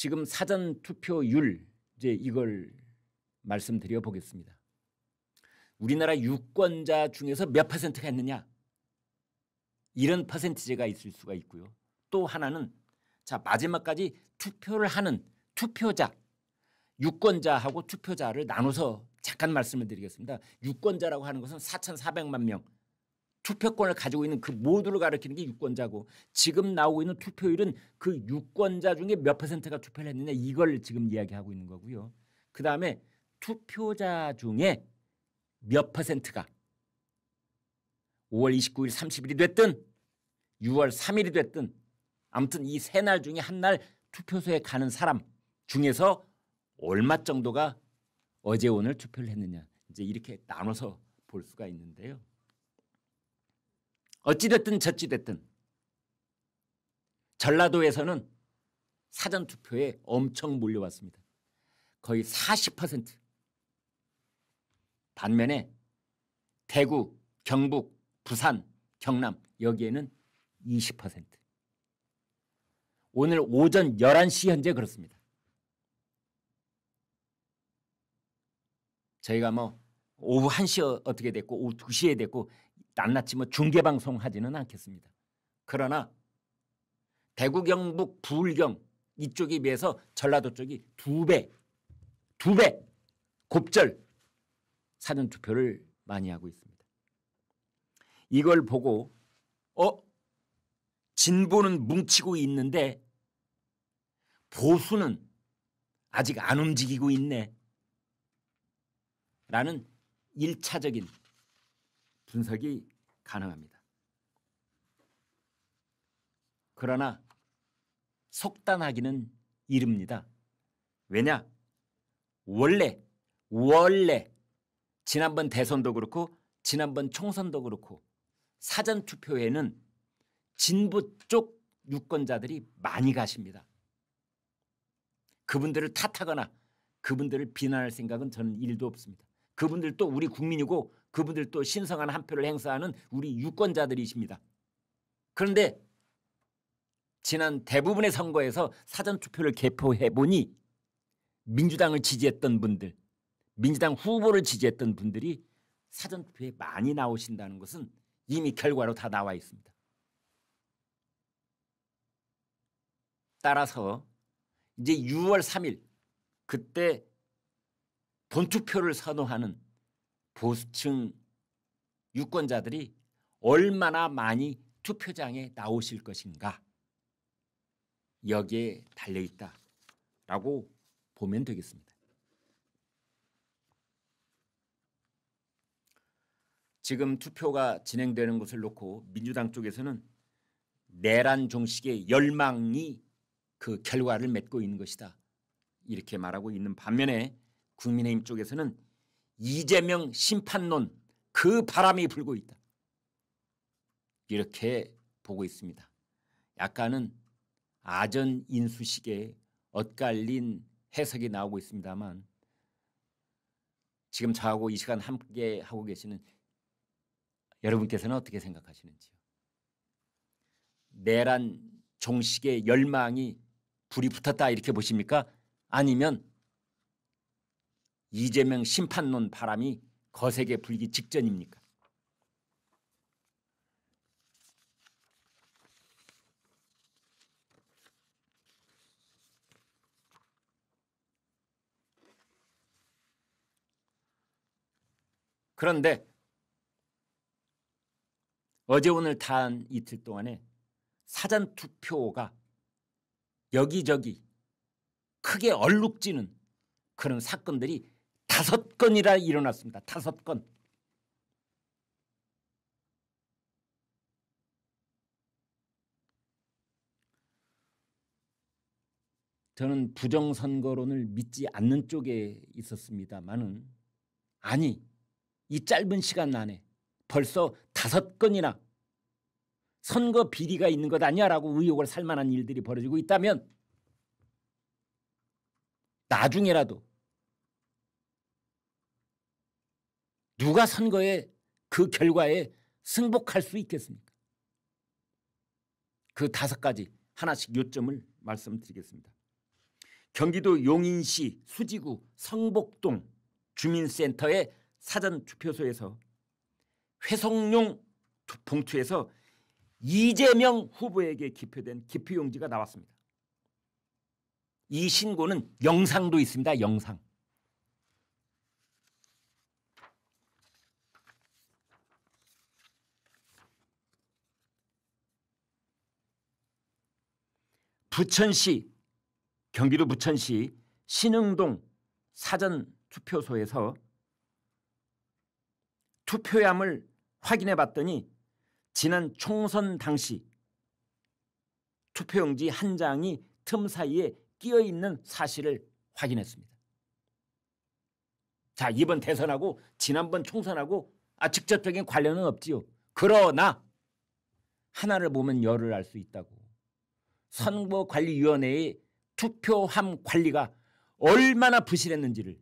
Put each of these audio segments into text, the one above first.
지금 사전 투표율 이제 이걸 말씀드려 보겠습니다. 우리나라 유권자 중에서 몇 퍼센트가 했느냐? 이런 퍼센티지가 있을 수가 있고요. 또 하나는 자 마지막까지 투표를 하는 투표자, 유권자하고 투표자를 나눠서 잠깐 말씀을 드리겠습니다. 유권자라고 하는 것은 4,400만 명 투표권을 가지고 있는 그 모두를 가리키는 게 유권자고, 지금 나오고 있는 투표율은 그 유권자 중에 몇 퍼센트가 투표를 했느냐 이걸 지금 이야기하고 있는 거고요. 그다음에 투표자 중에 몇 퍼센트가 5월 29일 30일이 됐든 6월 3일이 됐든 아무튼 이 세 날 중에 한 날 투표소에 가는 사람 중에서 얼마 정도가 어제 오늘 투표를 했느냐 이제 이렇게 나눠서 볼 수가 있는데요. 어찌됐든 저찌됐든 전라도에서는 사전투표에 엄청 몰려왔습니다. 거의 40%. 반면에 대구, 경북, 부산, 경남 여기에는 20%. 오늘 오전 11시 현재 그렇습니다. 저희가 뭐 오후 1시 어떻게 됐고 오후 2시에 됐고 낱낱이 뭐 중계방송 하지는 않겠습니다. 그러나 대구, 경북, 부울경 이쪽에 비해서 전라도 쪽이 두 배 곱절 사전투표를 많이 하고 있습니다. 이걸 보고 진보는 뭉치고 있는데 보수는 아직 안 움직이고 있네 라는 1차적인 분석이 가능합니다. 그러나 속단하기는 이릅니다. 왜냐? 원래 지난번 대선도 그렇고 지난번 총선도 그렇고 사전투표에는 진보 쪽 유권자들이 많이 가십니다. 그분들을 탓하거나 그분들을 비난할 생각은 저는 1도 없습니다. 그분들도 우리 국민이고 그분들도 신성한 한 표를 행사하는 우리 유권자들이십니다. 그런데 지난 대부분의 선거에서 사전투표를 개표해 보니 민주당을 지지했던 분들, 민주당 후보를 지지했던 분들이 사전투표에 많이 나오신다는 것은 이미 결과로 다 나와 있습니다. 따라서 이제 6월 3일 그때 본투표를 선호하는 보수층 유권자들이 얼마나 많이 투표장에 나오실 것인가 여기에 달려있다라고 보면 되겠습니다. 지금 투표가 진행되는 것을 놓고 민주당 쪽에서는 내란 종식의 열망이 그 결과를 맺고 있는 것이다 이렇게 말하고 있는 반면에 국민의힘 쪽에서는 이재명 심판론 그 바람이 불고 있다 이렇게 보고 있습니다. 약간은 아전인수식의 엇갈린 해석이 나오고 있습니다만 지금 저하고 이 시간 함께 하고 계시는 여러분께서는 어떻게 생각하시는지요? 내란 종식의 열망이 불이 붙었다 이렇게 보십니까? 아니면 이재명 심판론 바람이 거세게 불기 직전입니까? 그런데 어제 오늘 단 이틀 동안에 사전투표가 여기저기 크게 얼룩지는 그런 사건들이 5건이나 일어났습니다. 5건. 저는 부정선거론을 믿지 않는 쪽에 있었습니다마는 아니 이 짧은 시간 안에 벌써 5건이나 선거 비리가 있는 것 아니냐라고 의혹을 살 만한 일들이 벌어지고 있다면 나중에라도 누가 선거에 그 결과에 승복할 수 있겠습니까? 그 5가지 하나씩 요점을 말씀드리겠습니다. 경기도 용인시 수지구 성복동 주민센터의 사전투표소에서 회송용 봉투에서 이재명 후보에게 기표된 기표용지가 나왔습니다. 이 신고는 영상도 있습니다. 영상. 부천시, 경기도 부천시 신흥동 사전투표소에서 투표함을 확인해 봤더니 지난 총선 당시 투표용지 한 장이 틈 사이에 끼어 있는 사실을 확인했습니다. 자, 이번 대선하고 지난번 총선하고 직접적인 관련은 없지요. 그러나 하나를 보면 열을 알 수 있다고. 선거관리위원회의 투표함 관리가 얼마나 부실했는지를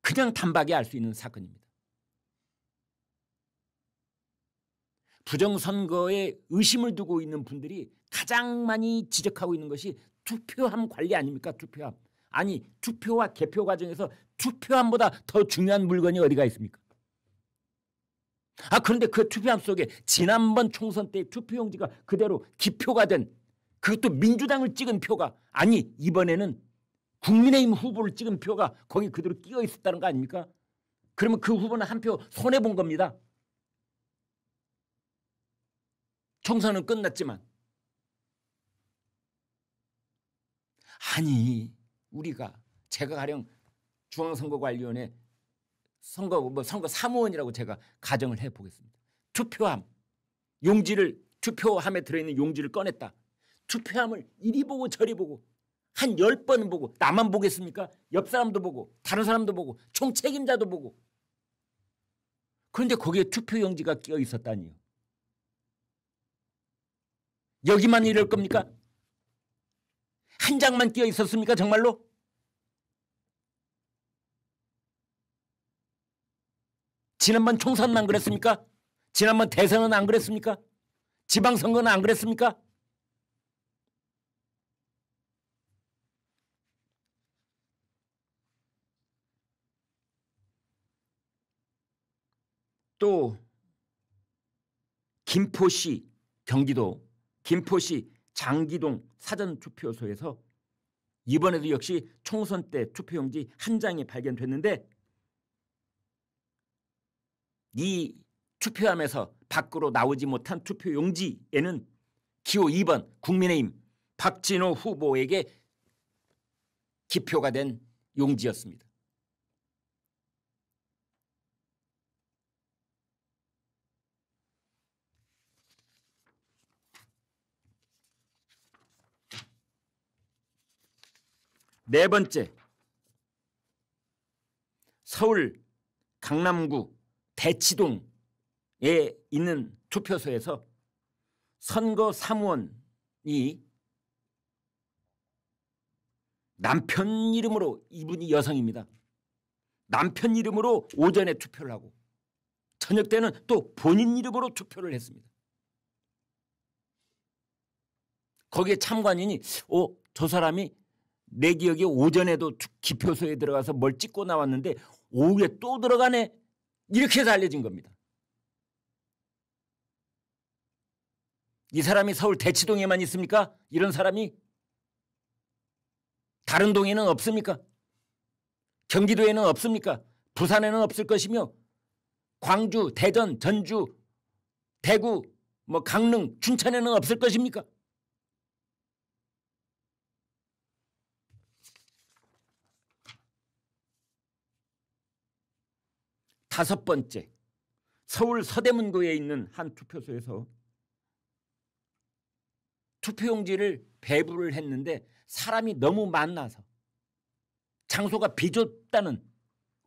그냥 단박에 알 수 있는 사건입니다. 부정선거에 의심을 두고 있는 분들이 가장 많이 지적하고 있는 것이 투표함 관리 아닙니까? 투표함. 아니, 투표와 개표 과정에서 투표함보다 더 중요한 물건이 어디가 있습니까? 그런데 그 투표함 속에 지난번 총선 때 투표용지가 그대로 기표가 된, 그것도 민주당을 찍은 표가, 아니 이번에는 국민의힘 후보를 찍은 표가 거기 그대로 끼어 있었다는 거 아닙니까? 그러면 그 후보는 한 표 손해본 겁니다. 총선은 끝났지만. 아니, 제가 가령 중앙선거관리위원회 선거 사무원이라고 제가 가정을 해보겠습니다. 투표함 용지를, 투표함에 들어있는 용지를 꺼냈다. 투표함을 이리 보고 저리 보고 한 10번 보고, 나만 보겠습니까? 옆 사람도 보고 다른 사람도 보고 총책임자도 보고. 그런데 거기에 투표용지가 끼어 있었다니요. 여기만 이럴 겁니까? 한 장만 끼어 있었습니까? 정말로? 지난번 총선은 안 그랬습니까? 지난번 대선은 안 그랬습니까? 지방선거는 안 그랬습니까? 또 김포시, 경기도 김포시 장기동 사전투표소에서 이번에도 역시 총선 때 투표용지 한 장이 발견됐는데, 이 투표함에서 밖으로 나오지 못한 투표용지에는 기호 2번 국민의힘 박진호 후보에게 기표가 된 용지였습니다. 네 번째, 서울 강남구 대치동에 있는 투표소에서 선거사무원이 남편 이름으로, 이분이 여성입니다. 남편 이름으로 오전에 투표를 하고 저녁 때는 또 본인 이름으로 투표를 했습니다. 거기에 참관인이 저 사람이 내 기억에 오전에도 기표소에 들어가서 뭘 찍고 나왔는데 오후에 또 들어가네, 이렇게 해서 알려진 겁니다. 이 사람이 서울 대치동에만 있습니까? 이런 사람이 다른 동에는 없습니까? 경기도에는 없습니까? 부산에는 없을 것이며 광주, 대전, 전주, 대구, 강릉, 춘천에는 없을 것입니까? 다섯 번째, 서울 서대문구에 있는 한 투표소에서 투표용지를 배부를 했는데 사람이 너무 많아서, 장소가 비좁다는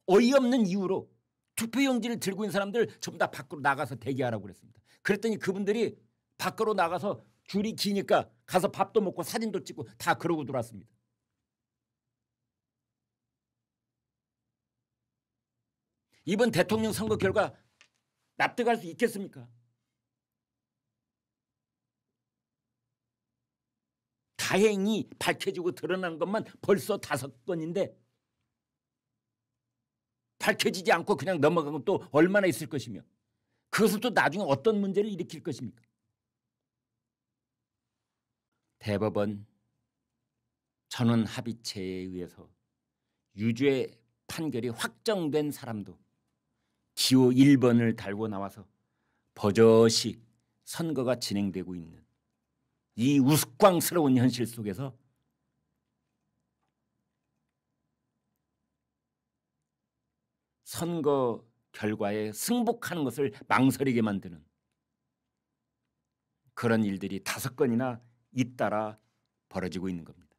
어이없는 이유로 투표용지를 들고 있는 사람들 전부 다 밖으로 나가서 대기하라고 그랬습니다. 그랬더니 그분들이 밖으로 나가서 줄이 기니까 가서 밥도 먹고 사진도 찍고 다 그러고 들어왔습니다. 이번 대통령 선거 결과 납득할 수 있겠습니까? 다행히 밝혀지고 드러난 것만 벌써 5건인데 밝혀지지 않고 그냥 넘어간 건 또 얼마나 있을 것이며 그것은 또 나중에 어떤 문제를 일으킬 것입니까? 대법원 전원 합의체에 의해서 유죄 판결이 확정된 사람도 기호 1번을 달고 나와서 버젓이 선거가 진행되고 있는 이 우스꽝스러운 현실 속에서 선거 결과에 승복하는 것을 망설이게 만드는 그런 일들이 5건이나 잇따라 벌어지고 있는 겁니다.